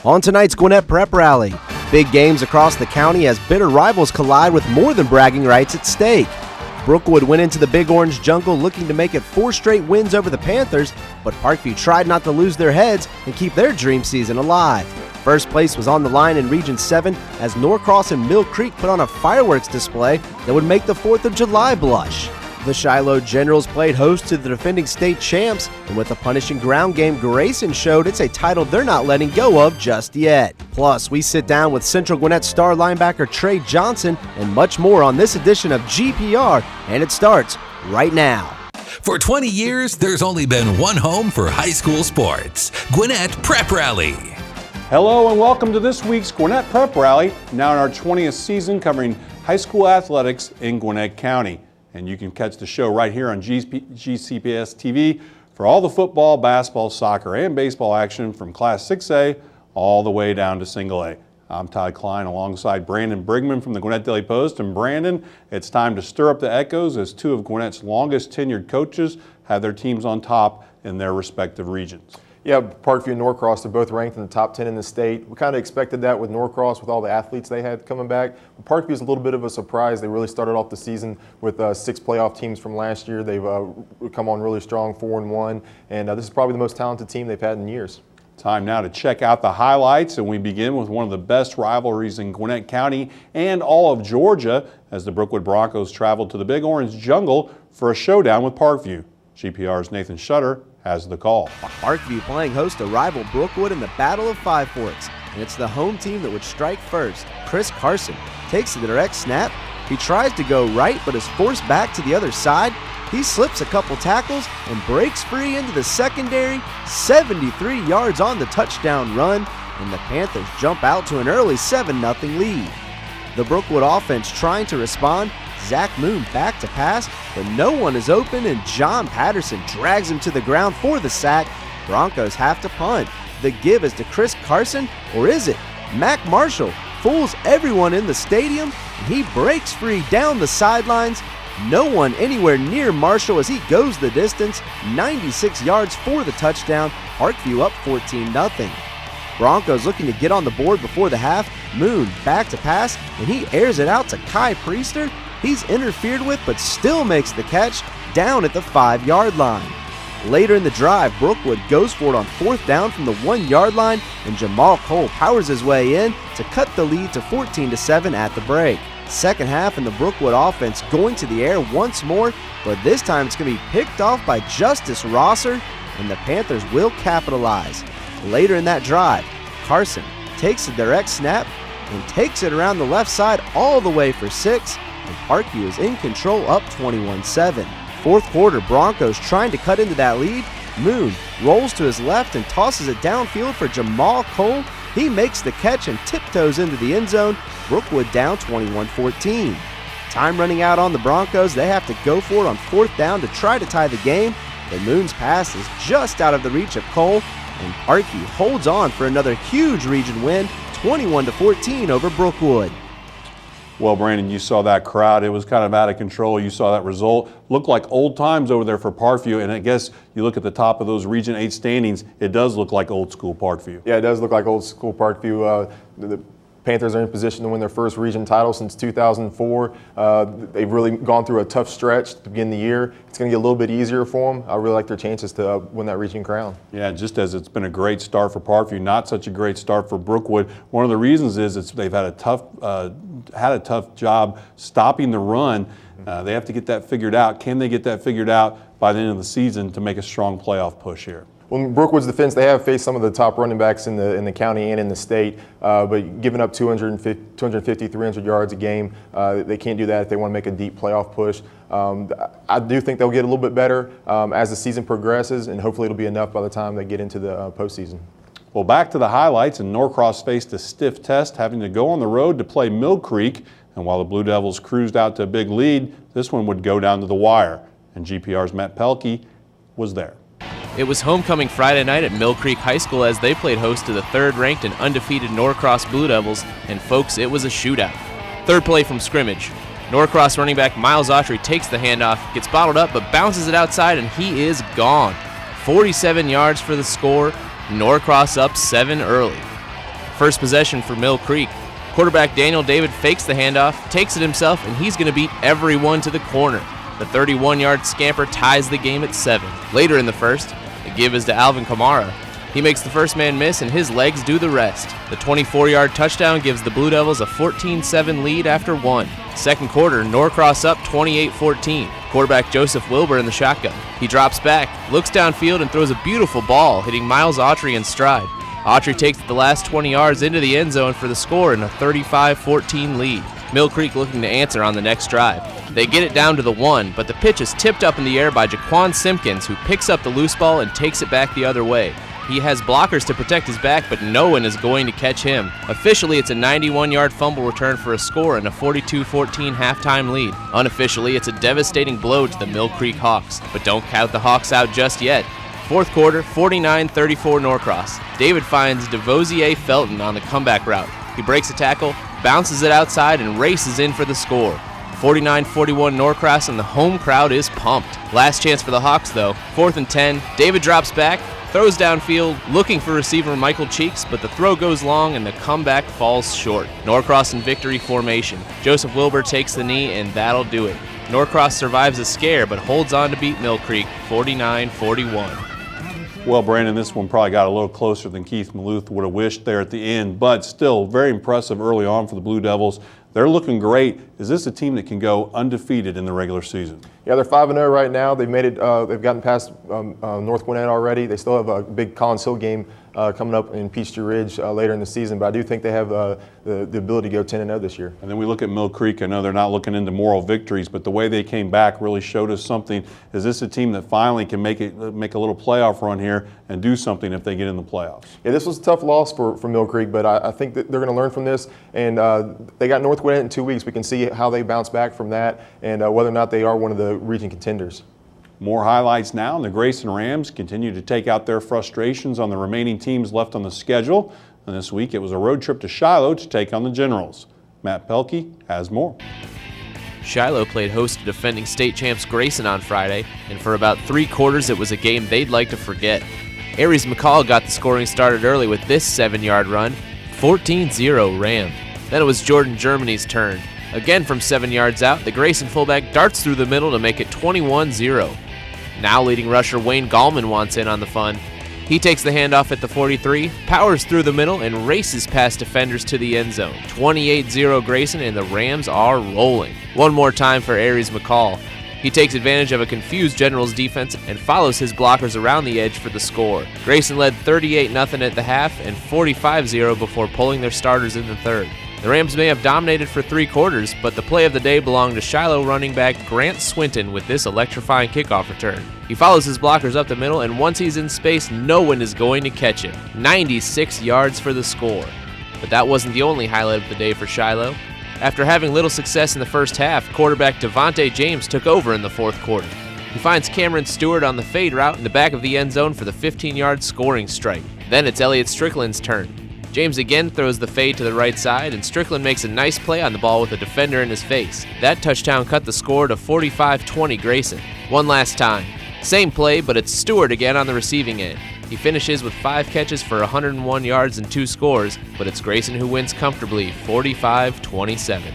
On tonight's Gwinnett Prep Rally, big games across the county as bitter rivals collide with more than bragging rights at stake. Brookwood went into the Big Orange Jungle looking to make it 4 straight wins over the Panthers, but Parkview tried not to lose their heads and keep their dream season alive. First place was on the line in Region 7 as Norcross and Mill Creek put on a fireworks display that would make the 4th of July blush. The Shiloh Generals played host to the defending state champs, and with a punishing ground game, Grayson showed it's a title they're not letting go of just yet. Plus, we sit down with Central Gwinnett star linebacker Trey Johnson and much more on this edition of GPR, and it starts right now. For 20 years, there's only been one home for high school sports, Gwinnett Prep Rally. Hello and welcome to this week's Gwinnett Prep Rally, now in our 20th season covering high school athletics in Gwinnett County. And you can catch the show right here on GCPS TV for all the football, basketball, soccer, and baseball action from Class 6A all the way down to Single A. I'm Todd Klein alongside Brandon Brigman from the Gwinnett Daily Post. And Brandon, it's time to stir up the echoes as 2 of Gwinnett's longest tenured coaches have their teams on top in their respective regions. Yeah, Parkview and Norcross, they're both ranked in the top 10 in the state. We kind of expected that with Norcross, with all the athletes they had coming back. But Parkview's a little bit of a surprise. They really started off the season with 6 playoff teams from last year. They've come on really strong, 4-1, and this is probably the most talented team they've had in years. Time now to check out the highlights, and we begin with one of the best rivalries in Gwinnett County and all of Georgia as the Brookwood Broncos traveled to the Big Orange Jungle for a showdown with Parkview. GPR's Nathan Shutter has the call. Parkview playing host to rival Brookwood in the Battle of Five Forks, and it's the home team that would strike first. Chris Carson takes the direct snap. He tries to go right but is forced back to the other side. He slips a couple tackles and breaks free into the secondary, 73 yards on the touchdown run, and the Panthers jump out to an early 7-0 lead. The Brookwood offense trying to respond. Zach Moon back to pass, but no one is open, and John Patterson drags him to the ground for the sack. Broncos have to punt. The give is to Chris Carson, or is it? Mac Marshall fools everyone in the stadium, and he breaks free down the sidelines. No one anywhere near Marshall as he goes the distance, 96 yards for the touchdown. Parkview up 14-0. Broncos looking to get on the board before the half. Moon back to pass, and he airs it out to Kai Priester. He's interfered with but still makes the catch down at the 5-yard line. Later in the drive, Brookwood goes for it on 4th down from the 1-yard line, and Jamal Cole powers his way in to cut the lead to 14-7 at the break. Second half, and the Brookwood offense going to the air once more, but this time it's going to be picked off by Justice Rosser, and the Panthers will capitalize. Later in that drive, Carson takes a direct snap and takes it around the left side all the way for 6, and Parkview is in control up 21-7. Fourth quarter, Broncos trying to cut into that lead. Moon rolls to his left and tosses it downfield for Jamal Cole. He makes the catch and tiptoes into the end zone. Brookwood down 21-14. Time running out on the Broncos. They have to go for it on 4th down to try to tie the game, but Moon's pass is just out of the reach of Cole, and Parkview holds on for another huge region win, 21-14 over Brookwood. Well, Brandon, you saw that crowd. It was kind of out of control. You saw that result. Looked like old times over there for Parkview, and I guess you look at the top of those Region 8 standings, it does look like old school Parkview. Yeah, it does look like old school Parkview. The Panthers are in position to win their first region title since 2004. They've really gone through a tough stretch to begin the year. It's going to get a little bit easier for them. I really like their chances to win that region crown. Yeah, just as it's been a great start for Parkview, not such a great start for Brookwood. One of the reasons is they've had a tough job stopping the run. They have to get that figured out. Can they get that figured out by the end of the season to make a strong playoff push here? Well, in Brookwood's defense, they have faced some of the top running backs in the county and in the state, but giving up 250, 300 yards a game, they can't do that if they want to make a deep playoff push. I do think they'll get a little bit better as the season progresses, and hopefully it'll be enough by the time they get into the postseason. Well, back to the highlights, and Norcross faced a stiff test, having to go on the road to play Mill Creek, and while the Blue Devils cruised out to a big lead, this one would go down to the wire, and GPR's Matt Pelkey was there. It was homecoming Friday night at Mill Creek High School as they played host to the 3rd-ranked and undefeated Norcross Blue Devils, and folks, it was a shootout. Third play from scrimmage. Norcross running back Miles Autry takes the handoff, gets bottled up, but bounces it outside, and he is gone. 47 yards for the score. Norcross up 7 early. First possession for Mill Creek. Quarterback Daniel David fakes the handoff, takes it himself, and he's going to beat everyone to the corner. The 31-yard scamper ties the game at 7. Later in the first, the give is to Alvin Kamara. He makes the first man miss, and his legs do the rest. The 24-yard touchdown gives the Blue Devils a 14-7 lead after 1. Second quarter, Norcross up 28-14. Quarterback Joseph Wilbur in the shotgun. He drops back, looks downfield, and throws a beautiful ball, hitting Miles Autry in stride. Autry takes the last 20 yards into the end zone for the score in a 35-14 lead. Mill Creek looking to answer on the next drive. They get it down to the 1, but the pitch is tipped up in the air by Jaquan Simpkins, who picks up the loose ball and takes it back the other way. He has blockers to protect his back, but no one is going to catch him. Officially, it's a 91-yard fumble return for a score and a 42-14 halftime lead. Unofficially, it's a devastating blow to the Mill Creek Hawks, but don't count the Hawks out just yet. Fourth quarter, 49-34 Norcross. David finds DeVosier Felton on the comeback route. He breaks a tackle, bounces it outside, and races in for the score. 49-41 Norcross, and the home crowd is pumped. Last chance for the Hawks, though. 4th and 10. David drops back, throws downfield, looking for receiver Michael Cheeks, but the throw goes long and the comeback falls short. Norcross in victory formation. Joseph Wilbur takes the knee, and that'll do it. Norcross survives a scare, but holds on to beat Mill Creek 49-41. Well, Brandon, this one probably got a little closer than Keith Maluth would have wished there at the end, but still very impressive early on for the Blue Devils. They're looking great. Is this a team that can go undefeated in the regular season? Yeah, they're 5-0 right now. They've made it. They've gotten past North Gwinnett already. They still have a big Collins Hill game coming up in Peachtree Ridge later in the season, but I do think they have the ability to go 10-0 this year. And then we look at Mill Creek. I know they're not looking into moral victories, but the way they came back really showed us something. Is this a team that finally can make a little playoff run here and do something if they get in the playoffs? Yeah, this was a tough loss for Mill Creek, but I think that they're going to learn from this. And they got North Gwinnett in 2 weeks. We can see how they bounce back from that and whether or not they are one of the region contenders. More highlights now, and the Grayson Rams continue to take out their frustrations on the remaining teams left on the schedule. And this week it was a road trip to Shiloh to take on the Generals. Matt Pelkey has more. Shiloh played host to defending state champs Grayson on Friday, and for about 3 quarters it was a game they'd like to forget. Aries McCall got the scoring started early with this 7-yard run, 14-0 Ram. Then it was Jordan Germany's turn. Again from 7 yards out, the Grayson fullback darts through the middle to make it 21-0. Now leading rusher Wayne Gallman wants in on the fun. He takes the handoff at the 43, powers through the middle, and races past defenders to the end zone. 28-0 Grayson, and the Rams are rolling. One more time for Aries McCall. He takes advantage of a confused Generals defense and follows his blockers around the edge for the score. Grayson led 38-0 at the half and 45-0 before pulling their starters in the third. The Rams may have dominated for 3 quarters, but the play of the day belonged to Shiloh running back Grant Swinton with this electrifying kickoff return. He follows his blockers up the middle, and once he's in space, no one is going to catch him. 96 yards for the score. But that wasn't the only highlight of the day for Shiloh. After having little success in the first half, quarterback Devontae James took over in the fourth quarter. He finds Cameron Stewart on the fade route in the back of the end zone for the 15-yard scoring strike. Then it's Elliott Strickland's turn. James again throws the fade to the right side, and Strickland makes a nice play on the ball with a defender in his face. That touchdown cut the score to 45-20 Grayson. One last time. Same play, but it's Stewart again on the receiving end. He finishes with 5 catches for 101 yards and 2 scores, but it's Grayson who wins comfortably, 45-27.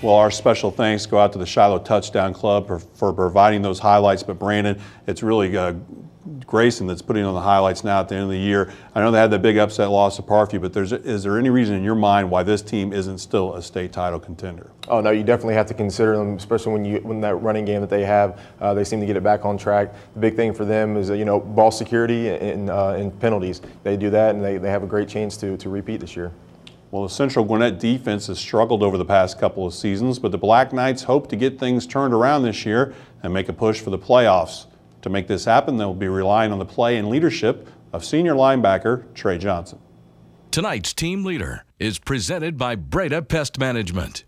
Well, our special thanks go out to the Shiloh Touchdown Club for providing those highlights, but Brandon, it's really Grayson that's putting on the highlights now at the end of the year. I know they had that big upset loss to Parkview, but is there any reason in your mind why this team isn't still a state title contender? Oh no, you definitely have to consider them, especially when that running game that they have, they seem to get it back on track. The big thing for them is ball security and penalties. They do that, and they have a great chance to repeat this year. Well, the Central Gwinnett defense has struggled over the past couple of seasons, but the Black Knights hope to get things turned around this year and make a push for the playoffs. To make this happen, they'll be relying on the play and leadership of senior linebacker Trey Johnson. Tonight's team leader is presented by Breda Pest Management.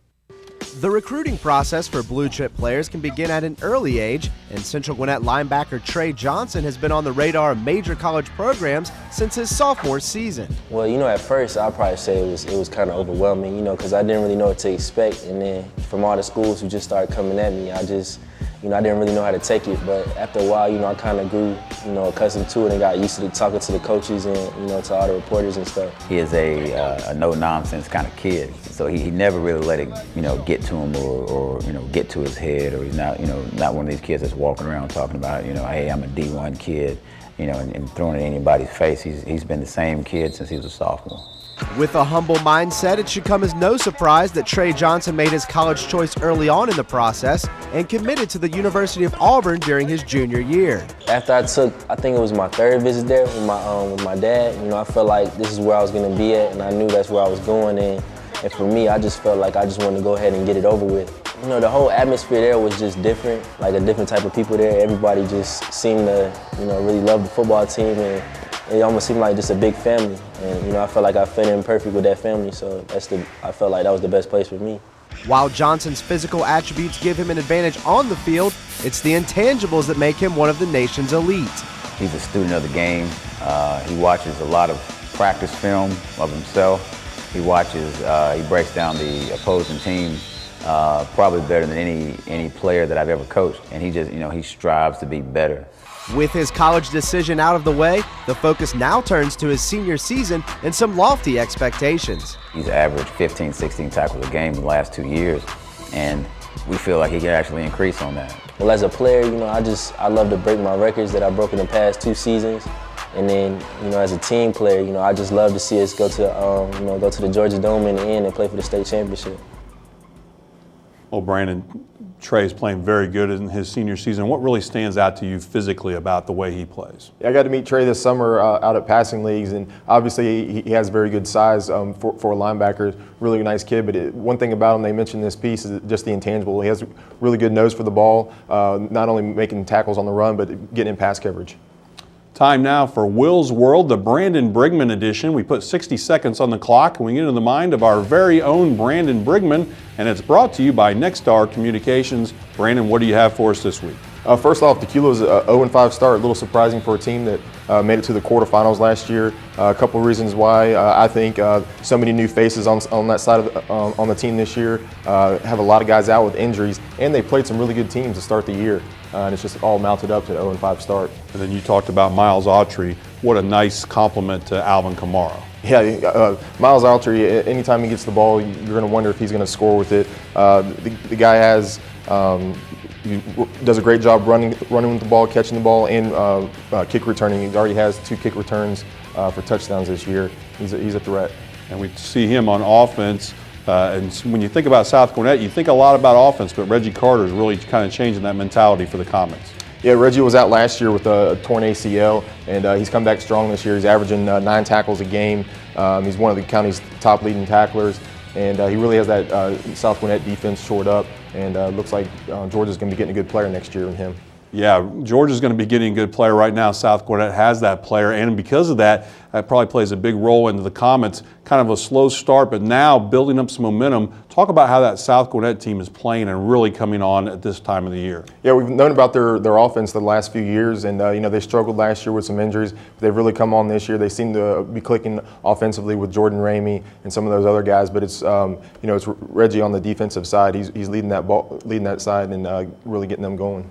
The recruiting process for blue chip players can begin at an early age, and Central Gwinnett linebacker Trey Johnson has been on the radar of major college programs since his sophomore season. Well, at first I'd probably say it was kind of overwhelming, because I didn't really know what to expect, and then from all the schools who just started coming at me, I didn't really know how to take it. But after a while, I kind of grew, accustomed to it and got used to talking to the coaches and, to all the reporters and stuff. He is a no-nonsense kind of kid, so he never really let it, get to him or get to his head, or he's not, not one of these kids that's walking around talking about, hey, I'm a D1 kid, and throwing it in anybody's face. He's been the same kid since he was a sophomore. With a humble mindset, it should come as no surprise that Trey Johnson made his college choice early on in the process and committed to the University of Auburn during his junior year. After I think it was my third visit there with my dad, I felt like this is where I was going to be at, and I knew that's where I was going. And for me, I just felt like I just wanted to go ahead and get it over with. The whole atmosphere there was just different, like a different type of people there. Everybody just seemed to, really love the football team, and it almost seemed like just a big family. And, I felt like I fit in perfect with that family, so I felt like that was the best place for me. While Johnson's physical attributes give him an advantage on the field, it's the intangibles that make him one of the nation's elite. He's a student of the game. He watches a lot of practice film of himself. He breaks down the opposing team probably better than any player that I've ever coached. And he just, he strives to be better. With his college decision out of the way, the focus now turns to his senior season and some lofty expectations. He's averaged 15, 16 tackles a game in the last 2 years, and we feel like he can actually increase on that. Well, as a player, I love to break my records that I broke in the past 2 seasons. And then, as a team player, I just love to see us go to the Georgia Dome in the end and play for the state championship. Well, Brandon, Trey's playing very good in his senior season. What really stands out to you physically about the way he plays? Yeah, I got to meet Trey this summer out at passing leagues, and obviously he has very good size for a linebacker. Really nice kid, but one thing about him, they mentioned in this piece, is just the intangible. He has a really good nose for the ball, not only making tackles on the run, but getting in pass coverage. Time now for Will's World, the Brandon Brigman edition. We put 60 seconds on the clock and we get into the mind of our very own Brandon Brigman, and it's brought to you by Nexstar Communications. Brandon, what do you have for us this week? First off, Tequila's a 0-5 start, a little surprising for a team that made it to the quarterfinals last year. A couple reasons why. I think so many new faces on that side of on the team this year. Have a lot of guys out with injuries, and they played some really good teans to start the year. And it's just all mounted up to an 0-5 start. And then you talked about Miles Autry. What a nice compliment to Alvin Kamara. Yeah, Miles Autry, anytime he gets the ball, you're going to wonder if he's going to score with it. The guy has he does a great job running with the ball, catching the ball, and kick returning. He already has 2 kick returns for touchdowns this year. He's a threat. And we see him on offense. And when you think about South Gwinnett, you think a lot about offense, but Reggie Carter is really kind of changing that mentality for the Comets. Yeah, Reggie was out last year with a torn ACL, and he's come back strong this year. He's averaging 9 tackles a game. He's one of the county's top leading tacklers, and he really has that South Gwinnett defense shored up, and looks like Georgia's going to be getting a good player next year in him. Yeah, Georgia's going to be getting a good player right now. South Gwinnett has that player, and because of that, that probably plays a big role into the Comets. Kind of a slow start, but now building up some momentum. Talk about how that South Gwinnett team is playing and really coming on at this time of the year. Yeah, we've known about their offense the last few years, and they struggled last year with some injuries. But they've really come on this year. They seem to be clicking offensively with Jordan Ramey and some of those other guys. But it's it's Reggie on the defensive side. He's leading that side and really getting them going.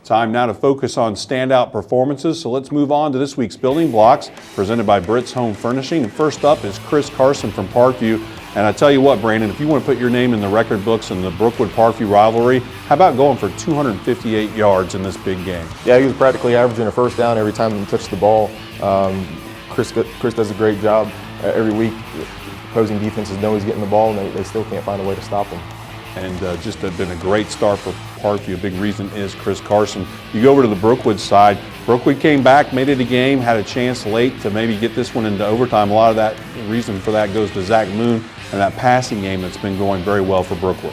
Time now to focus on standout performances, so let's move on to this week's Building Blocks, presented by Britt's Home Furnishing. And first up is Chris Carson from Parkview. And I tell you what, Brandon, if you want to put your name in the record books in the Brookwood-Parkview rivalry, how about going for 258 yards in this big game? Yeah, he was practically averaging a first down every time he touched the ball. Chris does a great job every week. Opposing defenses know he's getting the ball, and they still can't find a way to stop him. And just have been a great start for Parkview. A big reason is Chris Carson. You go over to the Brookwood side. Brookwood came back, made it a game, had a chance late to maybe get this one into overtime. A lot of that reason for that goes to Zach Moon and that passing game that's been going very well for Brookwood.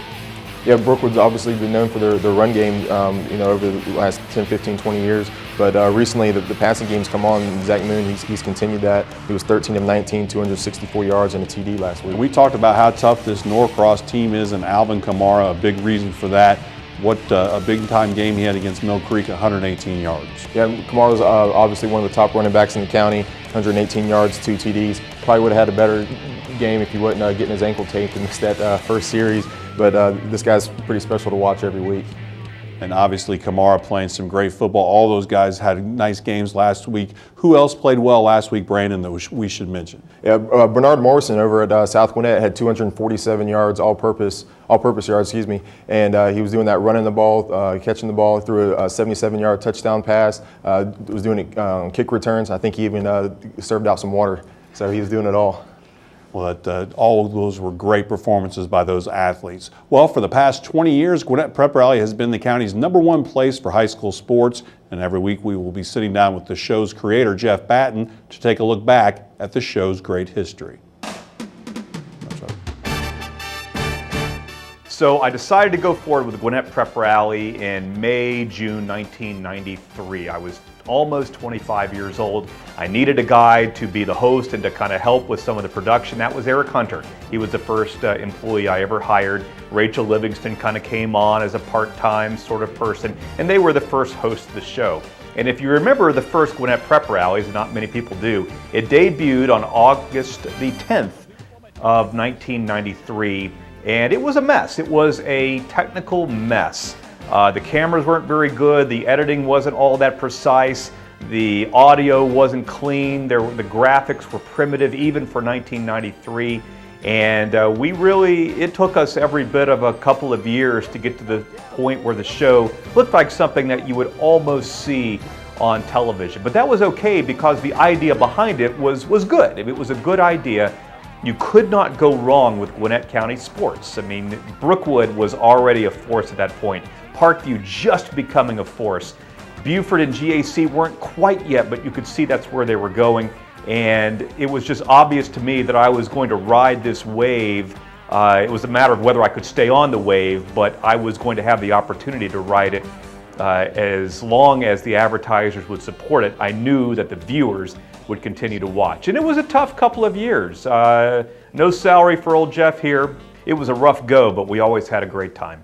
Yeah, Brookwood's obviously been known for their run game, over the last 10, 15, 20 years. But recently, the passing game's come on. Zach Moon, he's continued that. He was 13 of 19, 264 yards and a TD last week. We talked about how tough this Norcross team is, and Alvin Kamara, a big reason for that. What a big-time game he had against Mill Creek, 118 yards. Yeah, Kamara's obviously one of the top running backs in the county, 118 yards, 2 TDs. Probably would have had a better game if he wasn't getting his ankle taped and missed that first series. But this guy's pretty special to watch every week. and obviously Kamara playing some great football. All those guys had nice games last week. Who else played well last week, Brandon, that we should mention? Yeah, Bernard Morrison over at South Gwinnett had 247 yards, all-purpose yards, and he was doing that running the ball, catching the ball, threw a 77-yard touchdown pass, was doing it kick returns. I think he even served out some water, so he was doing it all. Well, all of those were great performances by those athletes. Well, for the past 20 years, Gwinnett Prep Rally has been the county's #1 place for high school sports, and every week we will be sitting down with the show's creator, Jeff Batten, to take a look back at the show's great history. So I decided to go forward with the Gwinnett Prep Rally in May, June 1993. I was almost 25 years old. I needed a guy to be the host and to kind of help with some of the production. That was Eric Hunter. He was the first employee I ever hired. Rachel Livingston kind of came on as a part-time sort of person, and they were the first hosts of the show. And if you remember the first Gwinnett Prep Rallies, and not many people do, it debuted on August the 10th of 1993. And it was a mess. It was a technical mess. The cameras weren't very good. The editing wasn't all that precise. The audio wasn't clean. The graphics were primitive even for 1993. And it took us every bit of a couple of years to get to the point where the show looked like something that you would almost see on television. But that was okay because the idea behind it was good. It was a good idea. You could not go wrong with Gwinnett County sports. I mean, Brookwood was already a force at that point. Parkview just becoming a force. Buford and GAC weren't quite yet, but you could see that's where they were going. And it was just obvious to me that I was going to ride this wave. It was a matter of whether I could stay on the wave, but I was going to have the opportunity to ride it as long as the advertisers would support it. I knew that the viewers would continue to watch. And it was a tough couple of years. No salary for old Jeff here. It was a rough go, but we always had a great time.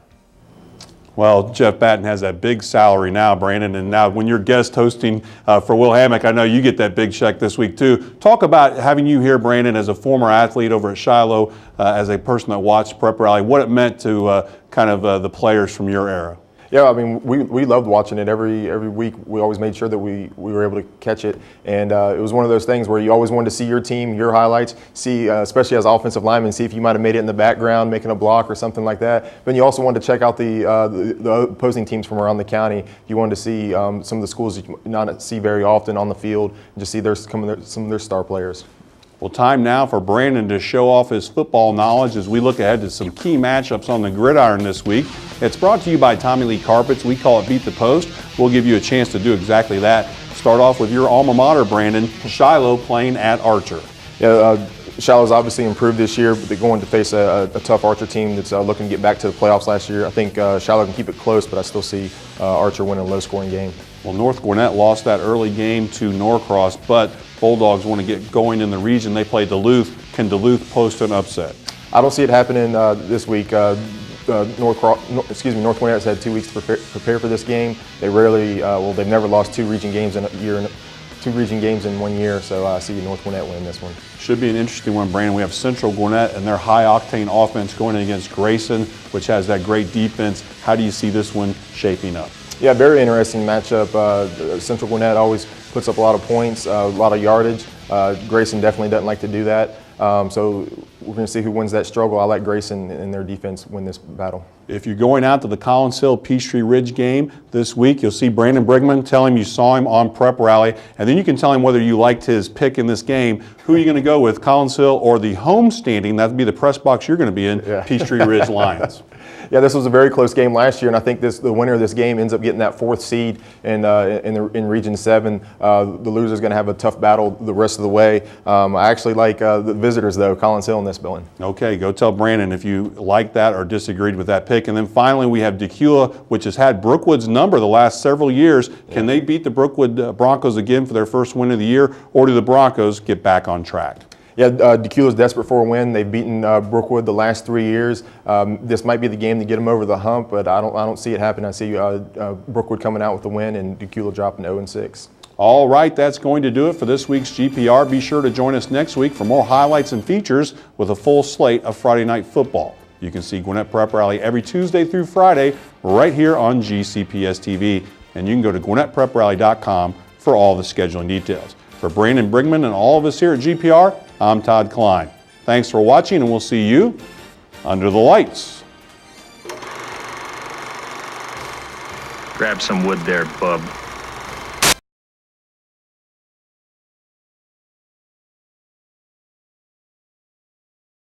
Well, Jeff Batten has that big salary now, Brandon, and now when you're guest hosting for Will Hammock, I know you get that big check this week too. Talk about having you here, Brandon, as a former athlete over at Shiloh, as a person that watched Prep Rally, what it meant to the players from your era. Yeah, I mean, we loved watching it every week. We always made sure that we were able to catch it, and it was one of those things where you always wanted to see your team, your highlights, see, especially as offensive lineman, see if you might have made it in the background, making a block or something like that. But you also wanted to check out the opposing teams from around the county. You wanted to see some of the schools that you not see very often on the field, and just see some of their star players. Well, time now for Brandon to show off his football knowledge as we look ahead to some key matchups on the gridiron this week. It's brought to you by Tommy Lee Carpets. We call it Beat the Post. We'll give you a chance to do exactly that. Start off with your alma mater, Brandon, Shiloh playing at Archer. Yeah, Shiloh's obviously improved this year, but they're going to face a tough Archer team that's looking to get back to the playoffs last year. I think Shiloh can keep it close, but I still see Archer winning a low-scoring game. Well, North Gwinnett lost that early game to Norcross, but Bulldogs want to get going in the region. They play Duluth. Can Duluth post an upset? I don't see it happening this week. North Gwinnett has had 2 weeks to prepare for this game. They rarely, they've never lost two region games in 1 year, so I see North Gwinnett win this one. Should be an interesting one, Brandon. We have Central Gwinnett and their high-octane offense going against Grayson, which has that great defense. How do you see this one shaping up? Yeah, very interesting matchup. Central Gwinnett always puts up a lot of points, a lot of yardage. Grayson definitely doesn't like to do that. So we're going to see who wins that struggle. I like Grayson and their defense win this battle. If you're going out to the Collins Hill Peachtree Ridge game this week, you'll see Brandon Brigman. Tell him you saw him on Prep Rally, and then you can tell him whether you liked his pick in this game. Who are you going to go with, Collins Hill or the home standing? That would be the press box you're going to be in, yeah. Peachtree Ridge Lions. Yeah, this was a very close game last year, and I think the winner of this game ends up getting that 4th seed in Region 7. The loser's going to have a tough battle the rest of the way. I actually like the visitors, though, Collins Hill in this building. Okay, go tell Brandon if you like that or disagreed with that pick. And then finally, we have Decula, which has had Brookwood's number the last several years. Can they beat the Brookwood Broncos again for their first win of the year, or do the Broncos get back on track? Yeah, Decula's desperate for a win. They've beaten Brookwood the last 3 years. This might be the game to get them over the hump, but I don't see it happen. I see Brookwood coming out with the win and Decula dropping 0-6. All right, that's going to do it for this week's GPR. Be sure to join us next week for more highlights and features with a full slate of Friday Night Football. You can see Gwinnett Prep Rally every Tuesday through Friday right here on GCPS TV. And you can go to GwinnettPrepRally.com for all the scheduling details. For Brandon Brigman and all of us here at GPR, I'm Todd Klein. Thanks for watching, and we'll see you under the lights. Grab some wood there, bub.